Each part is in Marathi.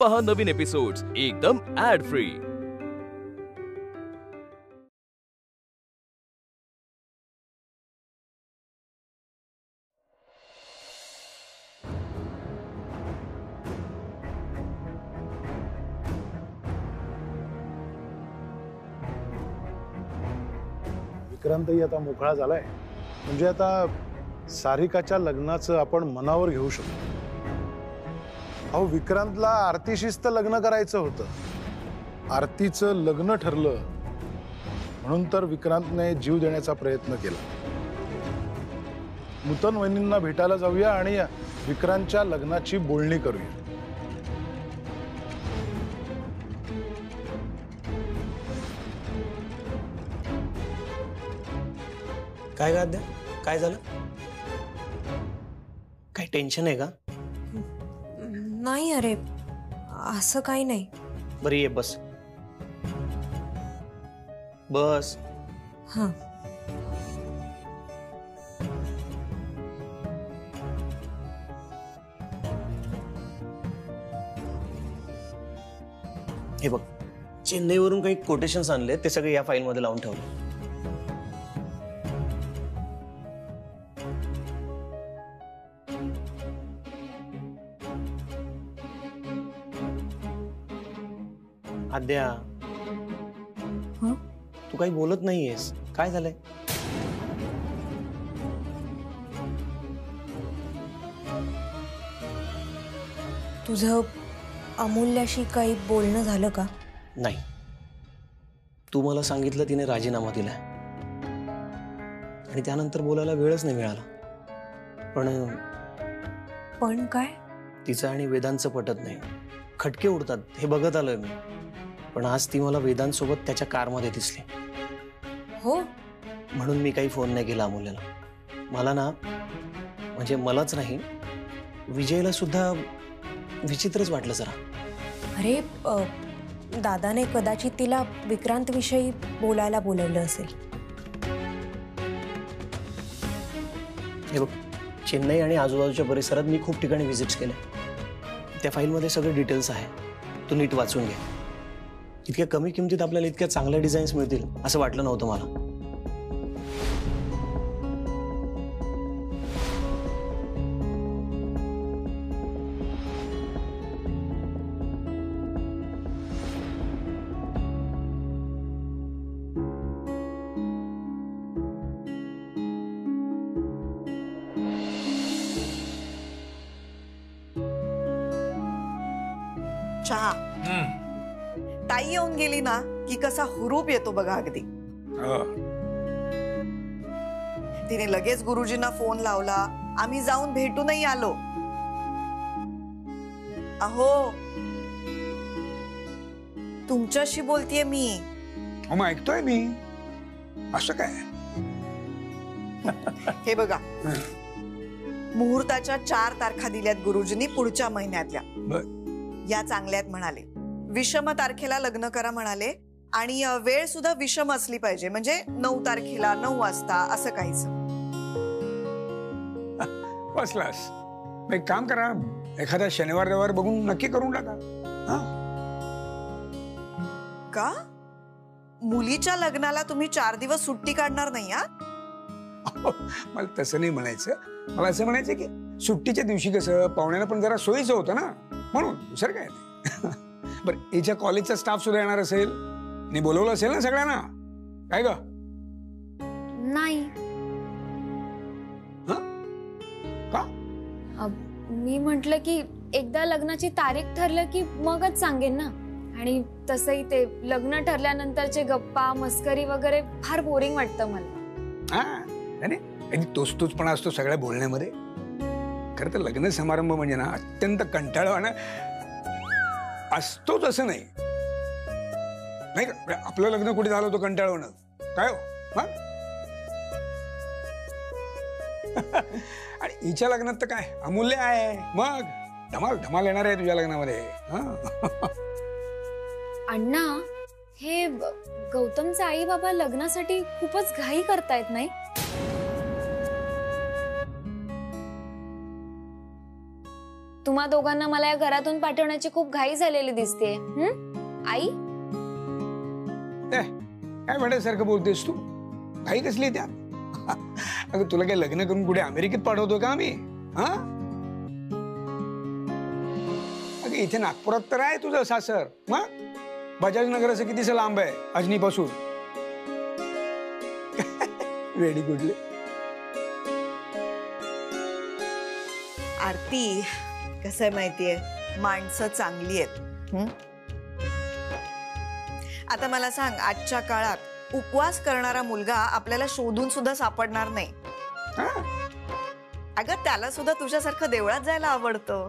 पहा नवीन एपिसोड्स एकदम ऍड फ्री। विक्रांतही आता मोकळा झालाय, म्हणजे आता सारिकाच्या लग्नाचं आपण मनावर घेऊ शकतो। अहो, विक्रांतला आरतीशीच तर लग्न करायचं होतं, आरतीचं लग्न ठरलं म्हणून तर विक्रांतने जीव देण्याचा प्रयत्न केला। नूतन वहिनींना भेटायला जाऊया आणि विक्रांतच्या लग्नाची बोलणी करूया। काय गाद्या, काय झालं? काय टेन्शन आहे का? नाही अरे, असं काही नाही। बरं ये, बस बस। हां, हे बघ, चेन्नईवरून काही कोटेशन्स आणले, ते सगळे या फाईल मध्ये लावून ठेवले। आद्या, तू काही बोलत नाहीयेस, काय झालंय? तुझं अमूल्याशी काही बोलणं झालं का? नाही, तू मला सांगितलं तिने राजीनामा दिलाय आणि त्यानंतर बोलायला वेळच नाही मिळाला। पण काय? तिचं आणि वेदांचं पटत नाही, खटके उडतात, हे बघत आलोय मी। पण आज ती मला वेदांसोबत त्याच्या कारमध्ये दिसली। हो, म्हणून मी काही फोन नाही केला अमूल्याला। मला ना, म्हणजे मलाच नाही, विजयला सुद्धा विचित्रच वाटलं जरा। अरे, दादाने कदाचित तिला विक्रांत विषयी बोलायला बोलवलं असेल। हे बघ, चेन्नई आणि आजूबाजूच्या परिसरात मी खूप ठिकाणी व्हिजिट्स केले, त्या फाईलमध्ये सगळे डिटेल्स आहे, तू नीट वाचून घे। इतक्या कमी किमतीत आपल्याला इतक्या चांगल्या डिझाईन्स मिळतील असं वाटलं नव्हतं मला। चहा ताई येऊन गेली ना की कसा हुरूप येतो बघा अगदी। तिने लगेच गुरुजींना फोन लावला, आम्ही जाऊन भेटूनही आलो। अहो, तुमच्याशी बोलतीये मी। मग ऐकतोय मी, असं काय? हे बघा, मुहूर्ताच्या 4 तारखा दिल्यात गुरुजींनी पुढच्या महिन्यातल्या। या चांगल्यात म्हणाले, विषम तारखेला लग्न करा म्हणाले आणि वेळ सुद्धा विषम असली पाहिजे, म्हणजे 9 तारखेला 9 वाजता असं काहीच। बसलास, एक काम करा, एखादा शनिवार रविवार बघून नक्की करून टाका। का मुलीच्या लग्नाला तुम्ही 4 दिवस सुट्टी काढणार नाही? मला तसं नाही म्हणायचं, मला असं म्हणायचं की सुट्टीच्या दिवशी कसं पाहुण्याला पण जरा सोयीचं होतं ना, म्हणून दुसरं काय नाही। बरं, हिच्या कॉलेजचा स्टाफ सुद्धा येणार असेल, मी बोलवलं असेल ना सगळ्यांना, काय ग? नाही। का? मी म्हटलं की एकदा लग्नाची तारीख ठरलं की मगच सांगेन ना, आणि तसंही ते लग्न ठरल्यानंतरचे गप्पा मस्करी वगैरे फार बोरिंग वाटतं मला। नाही, तोच-तोचपणा असतो सगळ्या बोलण्यामध्ये। खरं तर लग्न समारंभ म्हणजे ना अत्यंत कंटाळवाणं असतोच असं नाही, नाही का? आपलं लग्न कुठे झालं होतं कंटाळवाणं, काय हो? आणि हिच्या लग्नात तर काय अमूल्य आहे, मग धमाल धमाल येणार आहे तुझ्या लग्नामध्ये। अण्णा, हे गौतमचे आई बाबा लग्नासाठी खूपच घाई करतायत नाही? तुम्हा दोघांना मला या घरातून पाठवण्याची खूप घाई झालेली दिसते. आई काय वेड्यासारखं बोलतेस तू? काही कसली त्या? अगं तुला काय लग्न करून कुठे अमेरिकेत पाठवतो का आम्ही? हा अगं इथे नागपुरात तर आहे तुझं सासर. मग बजाज नगर असं कितीसं लांब आहे अजनीपासून? वेडी कुठली. आरती, कसं आहे माहितीये, माणसं चांगली आहेत. आता मला सांग, आजच्या काळात उपवास करणारा मुलगा आपल्याला शोधून सुद्धा सापडणार नाही. अगं त्याला सुद्धा तुझ्यासारखं देवळात जायला आवडतं.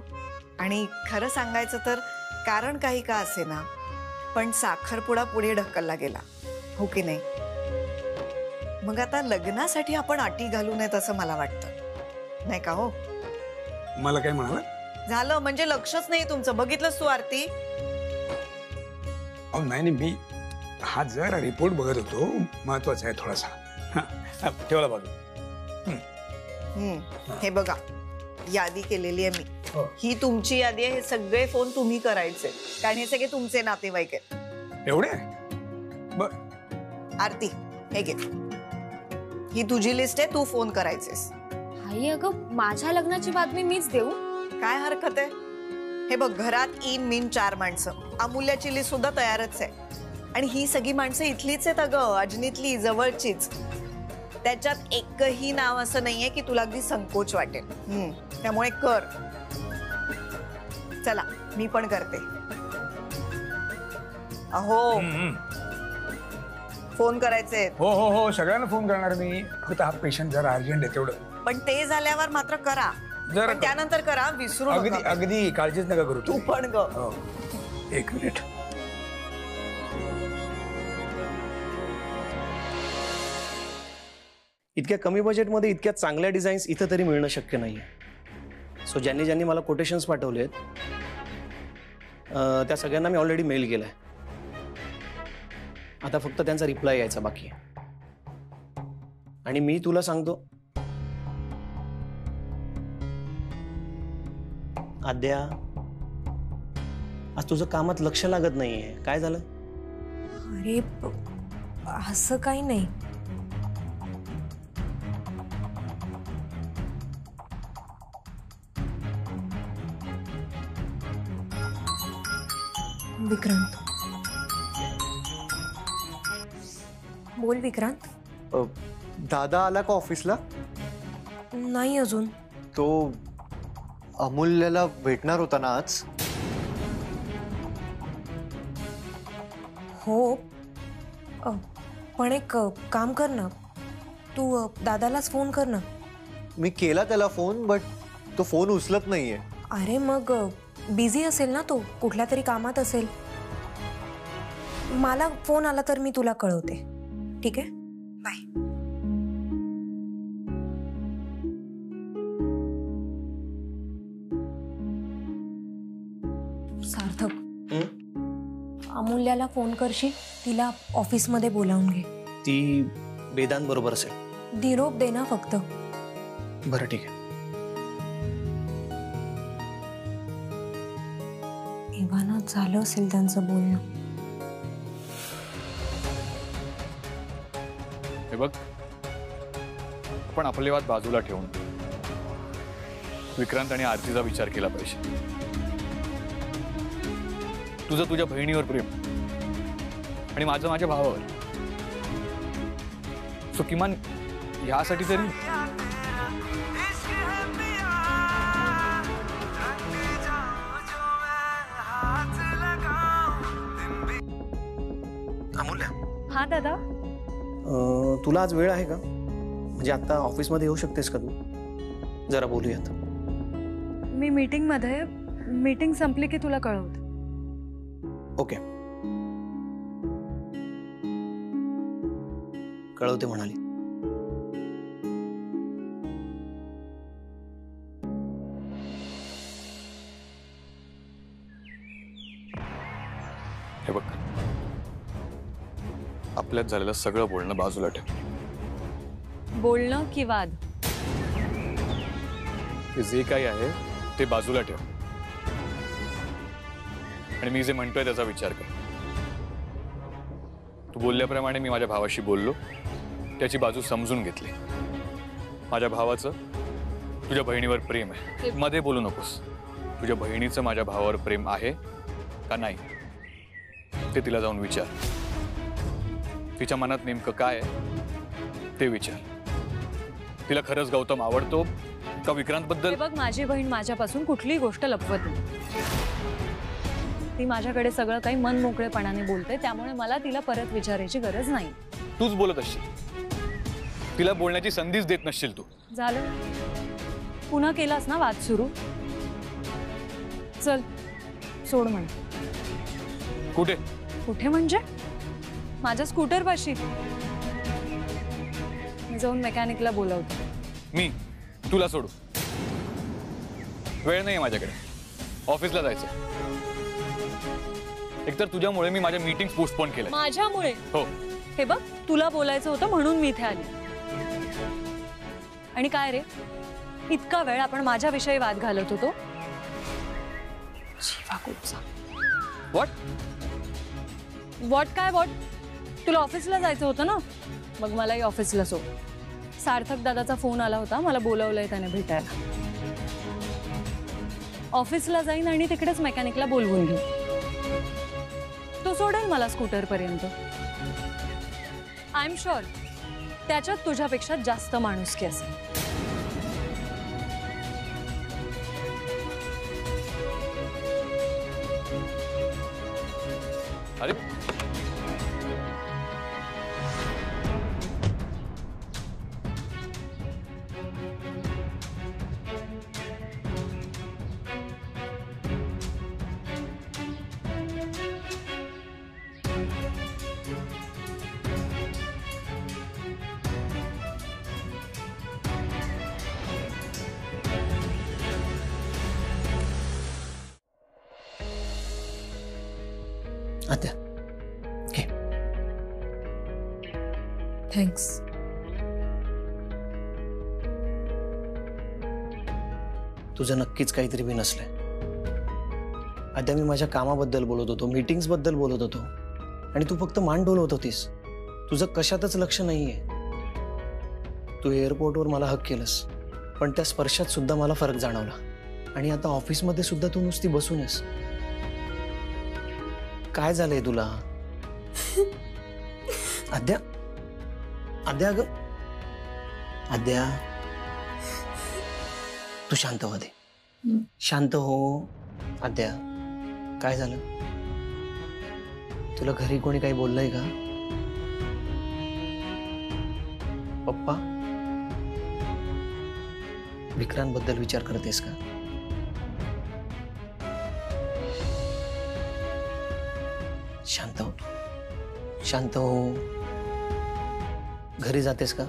आणि खरं सांगायचं तर कारण काही का असे ना, पण साखरपुडा पुढे ढकलला गेला, हो की नाही? मग आता लग्नासाठी आपण अटी घालू नयेत असं मला वाटतं, नाही का हो? मला काय म्हणाला? झालं म्हणजे लक्षच नाही तुमचं. बघितलंस तू आरती? अहो नाही मी हा जरा रिपोर्ट बघत होतो, महत्वाचा आहे थोडासा. ठेवला बाजू. हे बघा, यादी केलेली आहे मी. ही तुमची यादी आहे. हे सगळे फोन तुम्ही करायचे, कारण हे सगळे तुमचे नातेवाईक आहेत. एवढे? आरती, हे घे, ही तुझी लिस्ट आहे, तू फोन करायचेस. आई अगं माझ्या लग्नाची बातमी मीच देऊ? काय हरकत आहे? हे बघ, घरात इन मिन 4 माणसं. अमूल्याची लिस्ट सुद्धा तयारच आहे. आणि ही सगळी माणसं इथलीच आहेत अगं, अजनीतली, जवळचीच. त्याच्यात एकही नाव असं नाहीये की तुला अगदी संकोच वाटेल. त्यामुळे कर. चला मी पण करते. अहो फोन करायचे. हो हो हो, सगळ्यांना फोन करणार मी. फक्त हा पेशंट जरा अर्जंट आहे तेवढं. पण ते झाल्यावर मात्र करा. जरा पण त्यानंतर करा, विसरू अगदी नका. अगदी काळजीच नका करू. तू पण ग. हो. एक मिनिट. इतक्या कमी बजेटमध्ये इतक्या चांगल्या डिझाईन्स इथं तरी मिळणं शक्य नाहीये. सो ज्यांनी ज्यांनी मला कोटेशन्स पाठवलेत त्या सगळ्यांना मी ऑलरेडी मेल केलाय. आता फक्त त्यांचा रिप्लाय यायचा बाकी आहे. आणि मी तुला सांगतो, आद्या, आज तुझं कामात लक्ष लागत नाहीये. काय झालं? अरे असं काही नाही. विक्रांत, बोल विक्रांत. दादा आला का ऑफिसला? नाही अजून. तो अमूल्याला भेटणार होता ना आज? हो, पण एक काम कर ना, तू दादालाच फोन कर ना. मी केला त्याला फोन, बट तो फोन उचलत नाहीये. अरे मग बिझी असेल ना तो, कुठल्या तरी कामात असेल. मला फोन आला तर मी तुला कळवते. ठीक आहे, बाय. सार्थक, अमूल्याला फोन करशील? तिला ऑफिसमध्ये बोलावून घे. ती वेदांत बरोबर असेल. निरोप दे ना फक्त. बरं ठीक आहे. इव्हानात झालं असेल त्यांचं बोलणं. हे बघ, आपण आपले वाद बाजूला ठेवून विक्रांत आणि आरतीचा विचार केला पाहिजे. तुझं तुझ्या बहिणीवर प्रेम आणि माझं माझ्या भावावर. सो किमान यासाठी तरी अमूल्या, हा दादा. तुला आज वेळ आहे का? म्हणजे आता ऑफिसमध्ये येऊ शकतेस का तू? जरा बोलूयात. मी मीटिंग मध्ये, मीटिंग संपली की तुला कळवते. ओके, कळवते म्हणाली. हे बघ, आपल्यात झालेलं सगळं बोलणं बाजूला ठेव. बोलणं की वाद? जे काही आहे ते बाजूला ठेव. आणि मी जे म्हणतोय त्याचा विचार कर. तू बोलल्याप्रमाणे मी माझ्या भावाशी बोललो, त्याची बाजू समजून घेतली. माझ्या भावाचं तुझ्या बहिणीवर प्रेम आहे, मध्ये बोलू नकोस. तुझ्या बहिणीचं माझ्या भावावर प्रेम आहे का नाही ते तिला जाऊन विचार. तिच्या मनात नेमकं काय आहे ते विचार. तिला खरंच गौतम आवडतो का विक्रांत बद्दल? बघ, माझी बहीण माझ्यापासून कुठलीही गोष्ट लपवत नाही. ती माझ्याकडे सगळं काही मन मोकळेपणाने बोलते, त्यामुळे मला तिला परत विचारायची गरज नाही. तूच बोलत असशील, तिला बोलण्याची संधीच देत नसशील तू. झालं, पुन्हा केलास ना वाद सुरू. चल सोड म्हण. कुठे कुठे म्हणजे माझ्या स्कूटर पाशी. मी जाऊन मेकॅनिकला बोलवते. मी तुला सोडू? वेळ नाही माझ्याकडे, ऑफिसला जायचं. एकतर तुझ्यामुळे मी माझ्या मीटिंग पोस्टपोन केल्या. माझ्यामुळे? हो. हे बघ, तुला बोलायचं होतं म्हणून मी इथे आली. आणि काय रे, इतका वेळ आपण माझ्याविषयी वाद घालत होतो. व्हॉट व्हॉट काय व्हॉट? तुला ऑफिसला जायचं होतं ना, मग मलाही ऑफिसला सोड. सार्थक दादाचा फोन आला होता, मला बोलवलंय त्याने भेटायला. ऑफिसला जाईन आणि तिकडेच मेकॅनिकला बोलवून घेऊ. तो सोडेल मला स्कूटर पर्यंत. आय एम शुअर त्याच्यात तुझ्यापेक्षा जास्त माणुसकी असेल. अरे आत्या, घे. थँक्स. तुझं नक्कीच काहीतरी बी नसलंय. आद्या, मी माझ्या कामाबद्दल बोलत होतो, मीटिंग्स बद्दल बोलत होतो, आणि तू फक्त मान डोलवत होतीस. तुझं कशातच लक्ष नाहीये. तू एअरपोर्टवर मला हक केलंस, पण त्या स्पर्शात सुद्धा मला फरक जाणवला. आणि आता ऑफिसमध्ये सुद्धा तू नुसती बसून आहेस. काय झालंय तुला? आद्या, आद्या, ग आद्या, तू शांत हो दे. शांत हो आद्या. काय झालं? तुला घरी कोणी काही बोललंय का? पप्पा? विक्रांत बद्दल विचार करतेस का? शांत हो, शांत हो. घरी जातेस का?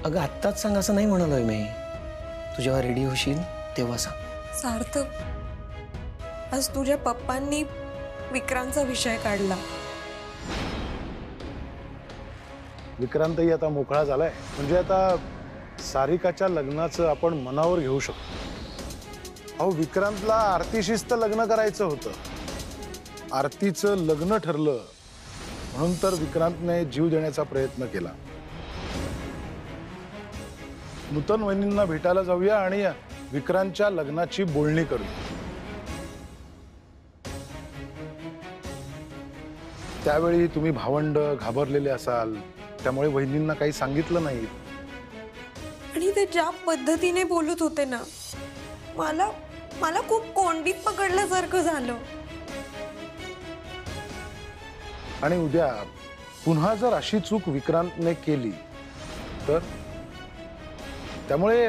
अगं आत्ताच सांग असं नाही म्हणालोय मी. तू जेव्हा रेडी होशील तेव्हा सांग. सार्थक, आज तुझ्या पप्पांनी विक्रांतचा विषय काढला. विक्रांतही आता मोकळा झालाय, म्हणजे आता सारिकाच्या लग्नाचं आपण मनावर घेऊ शकतो. अहो, विक्रांतला आरतीशीच तर लग्न करायचं होतं. आरतीचं लग्न ठरलं म्हणून तर विक्रांतने जीव देण्याचा प्रयत्न केला. नूतन वहिनींना भेटायला जाऊया आणि विक्रांतच्या लग्नाची बोलणी करूया. त्यावेळी तुम्ही भावंड घाबरलेले असाल, त्यामुळे वहिनींना काही सांगितलं नाही. आणि ते ज्या पद्धतीने बोलत होते ना, मला मला खूप कोंडीत पकडल्यासारखं झालं. आणि उद्या पुन्हा जर अशी चूक विक्रांतने केली तर? त्यामुळे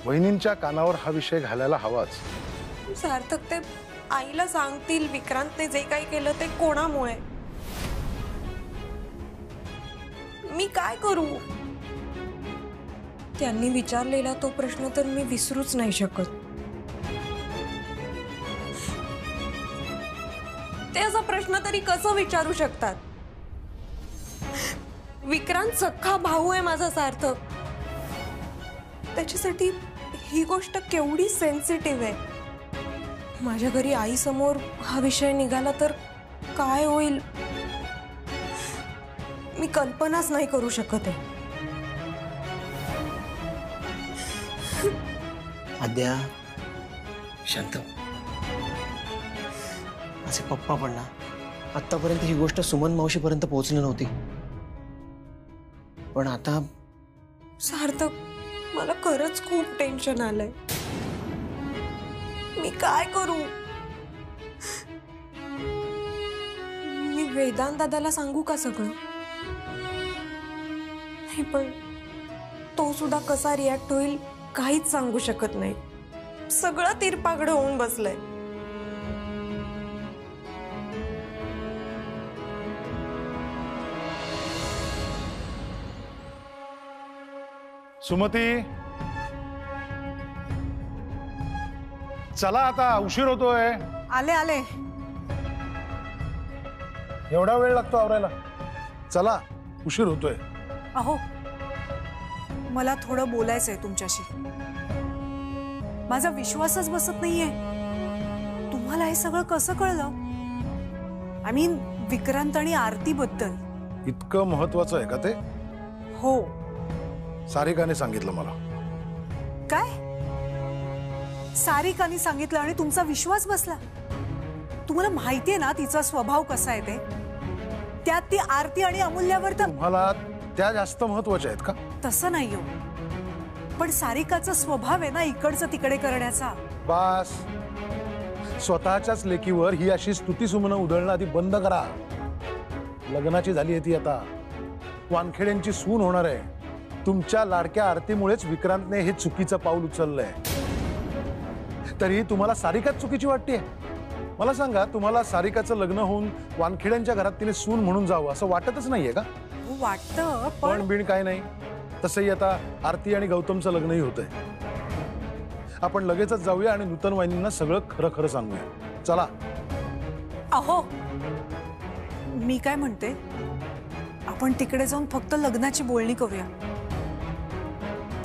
वहिनींच्या कानावर हा विषय घालायला हवाच. सार्थक, ते आईला सांगतील विक्रांतने जे काही केलं ते कोणामुळे. मी काय करू? त्यांनी विचारलेला तो प्रश्न तर मी विसरूच नाही शकत. ते असा प्रश्न तरी कसं विचारू शकतात? विक्रांत सख्खा भाऊ आहे माझा सार्थक. त्याच्यासाठी ही गोष्ट केवढी सेन्सिटिव्ह आहे माझ्या घरी आई समोर हा विषय निघाला तर काय होईल मी कल्पनाच नाही करू शकत आहे. आद्या शांत. माझे पप्पा पण ना आतापर्यंत ही गोष्ट सुमन मावशीपर्यंत पोहोचली नव्हती, पण आता सार्थक मला खरंच खूप टेन्शन आलंय. मी काय करू? मी वेदांत दादाला सांगू का सगळं? नाही, पण तो सुद्धा कसा रिॲक्ट होईल काहीच सांगू शकत नाही. सगळं तिरपागड होऊन बसलंय. सुमती, चला आता उशीर होतोय. आले आले. एवढा वेळ लागतो आवरायला? चला उशीर होतोय. अहो, मला थोडं बोलायचंय तुमच्याशी. माझा विश्वासच बसत नाहीये. तुम्हाला हे सगळं कसं कळलं? आय मीन विक्रांत आणि आरती बद्दल. इतकं महत्वाचं आहे का ते? हो. सारिकाने सांगितलं मला. काय? सारिकाने सांगितलं आणि तुमचा विश्वास बसला? तुम्हाला माहितीये ना तिचा स्वभाव कसा आहे ते. त्यात ती आरती आणि अमूल्यावर तर. तुम्हाला त्या जास्त महत्वाच्या आहेत का? तसं नाही हो, पण सारिकाचा स्वभाव आहे ना इकडचं तिकडे करण्याचा. बस, स्वतःच्याच लेकीवर ही अशी स्तुती सुमनं उधळणं आधी बंद करा. लग्नाची झाली आहे ती आता. वानखेड्यांची सून होणार आहे. तुमच्या लाडक्या आरतीमुळेच विक्रांतने हे चुकीचं पाऊल उचललंय. तरी तुम्हाला सारिकाच चुकीची वाटते? मला सांगा, तुम्हाला सारिकाचं लग्न होऊन वानखेड्यांच्या घरात तिने सून म्हणून जावं असं वाटतच नाहीये का? वाटतं, पण बिण काय नाही. तसंही आता आरती आणि गौतमचं लग्नही होतंय. आपण लगेचच जाऊया आणि नूतन वाहिनींना सगळं खरं खरं सांगूया. चला. अहो, मी काय म्हणते, आपण तिकडे जाऊन फक्त लग्नाची बोलणी करूया.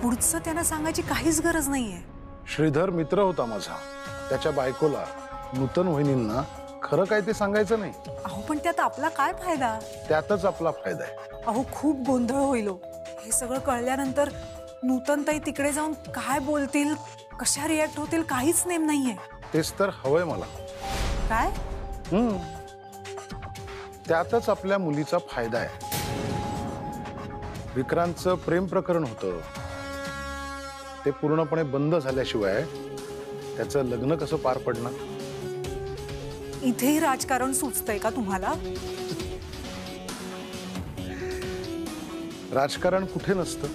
पुढचं त्यांना सांगायची काहीच गरज नाहीये. श्रीधर मित्र होता माझा. त्याच्या बायकोला नूतन वहिनींना खरं काय ते सांगायचं नाही. अहो, पण त्यात आपला काय फायदा? त्यातच आपला फायदा आहे. अहो, खूप गोंधळ होईल. हे सगळं कळल्यानंतर नूतनताई तिकडे जाऊन काय बोलतील, कशा रिॲक्ट होतील काहीच नेम नाहीये. तेच तर हवंय मला. काय? त्यातच आपल्या मुलीचा फायदा आहे. विक्रांतचं प्रेम प्रकरण होतं, ते पूर्णपणे बंद झाल्याशिवाय त्याचं लग्न कसं पार पडणार? इथेही राजकारण सुचतंय का तुम्हाला? राजकारण कुठे नसतं?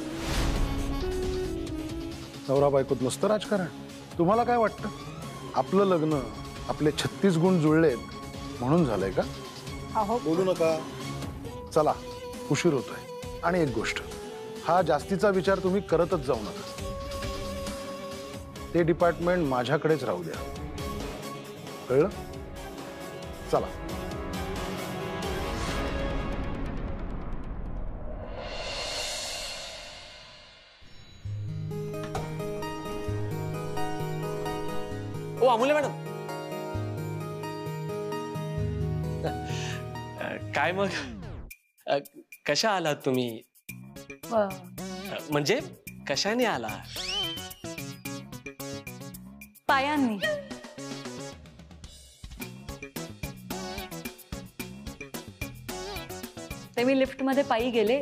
नवरा बायकोत नसतं राजकारण. तुम्हाला काय वाटतं? आपलं लग्न आपले 36 गुण जुळलेत म्हणून झालंय का? अहो, बोलू नका. चला, उशीर होतोय. आणि एक गोष्ट, हा जास्तीचा विचार तुम्ही करतच जाऊ नका. ते डिपार्टमेंट माझ्याकडेच राहू द्या. कळलं? चला. ओ अमूल्य मॅडम, काय मग कशा आलात तुम्ही? म्हणजे कशाने आला? पायांनी. ते मी लिफ्ट मध्ये पायी गेले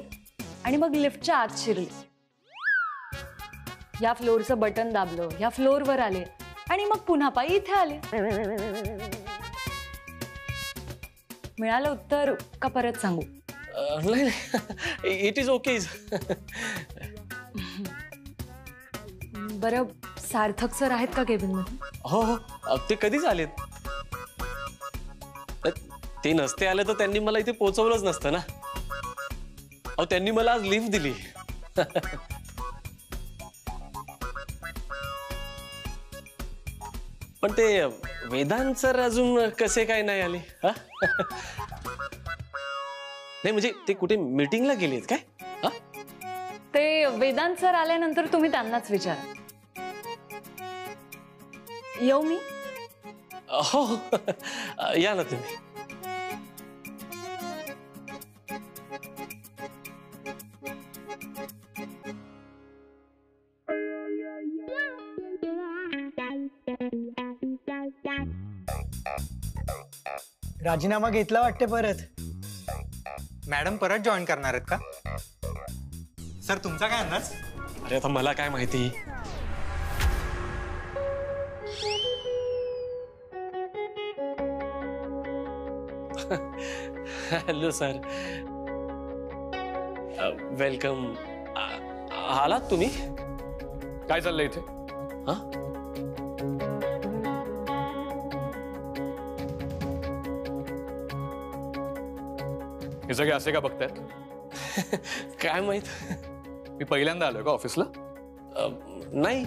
आणि मग लिफ्टच्या आत शिरले. या फ्लोअरचं बटन दाबलं, या फ्लोअरवर आले आणि मग पुन्हा पायी इथे आले. मिळालं उत्तर का परत सांगू? नाही, इट इज ओके. बरं, सार्थक सर आहेत का केबिन मध्ये? हो हो, ते कधीच आलेत. ते नसते आले तर त्यांनी मला इथे पोहोचवलंच नसतं ना. अहो, त्यांनी मला आज लिफ्ट दिली. पण ते वेदांत सर अजून कसे काय नाही आले? नाही म्हणजे ते कुठे मीटिंगला गेलेत काय? ते वेदांत सर आल्यानंतर तुम्ही त्यांनाच विचारा. येऊ मी? हो या ना तुम्ही. राजीनामा घेतला वाटते परत. मॅडम परत जॉईन करणार आहेत का? सर तुमचा काय अंदाज? अरे आता मला काय माहिती. Hello sir, welcome. आलात तुम्ही? काय चाललंय इथे? हा हे सगळे असे का बघतायत? काय माहित. मी पहिल्यांदा आलोय का ऑफिसला? नाही